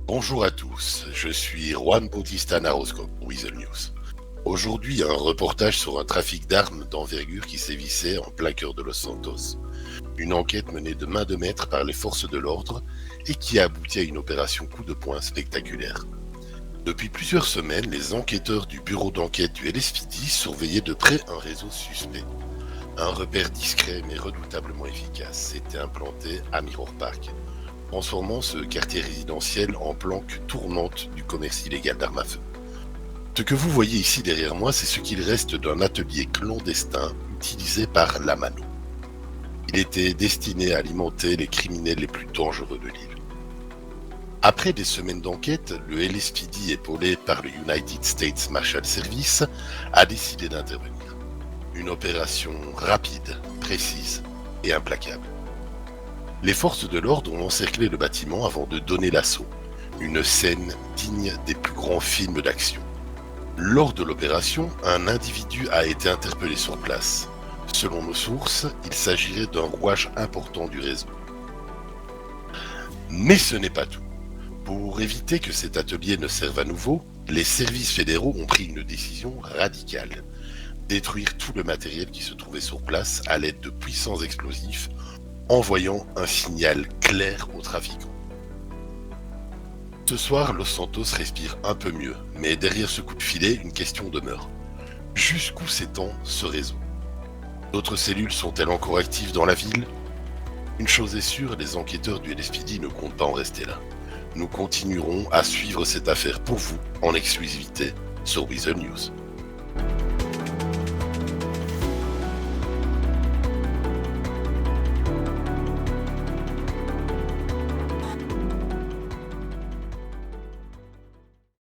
Bonjour à tous, je suis Juan Bautista Narosco pour Weasel News. Aujourd'hui, un reportage sur un trafic d'armes d'envergure qui sévissait en plein cœur de Los Santos. Une enquête menée de main de maître par les forces de l'ordre et qui a abouti à une opération coup de poing spectaculaire. Depuis plusieurs semaines, les enquêteurs du bureau d'enquête du LSPD surveillaient de près un réseau suspect. Un repère discret mais redoutablement efficace s'était implanté à Mirror Park, transformant ce quartier résidentiel en planque tournante du commerce illégal d'armes à feu. Ce que vous voyez ici derrière moi, c'est ce qu'il reste d'un atelier clandestin utilisé par la Mano. Il était destiné à alimenter les criminels les plus dangereux de l'île. Après des semaines d'enquête, le LSPD, épaulé par le United States Marshal Service, a décidé d'intervenir. Une opération rapide, précise et implacable. Les forces de l'ordre ont encerclé le bâtiment avant de donner l'assaut, une scène digne des plus grands films d'action. Lors de l'opération, un individu a été interpellé sur place. Selon nos sources, il s'agirait d'un rouage important du réseau. Mais ce n'est pas tout. Pour éviter que cet atelier ne serve à nouveau, les services fédéraux ont pris une décision radicale. Détruire tout le matériel qui se trouvait sur place à l'aide de puissants explosifs, envoyant un signal clair aux trafiquants. Ce soir, Los Santos respire un peu mieux, mais derrière ce coup de filet, une question demeure. Jusqu'où s'étend ce réseau? D'autres cellules sont-elles encore actives dans la ville? Une chose est sûre, les enquêteurs du LSPD ne comptent pas en rester là. Nous continuerons à suivre cette affaire pour vous en exclusivité sur Weasel News.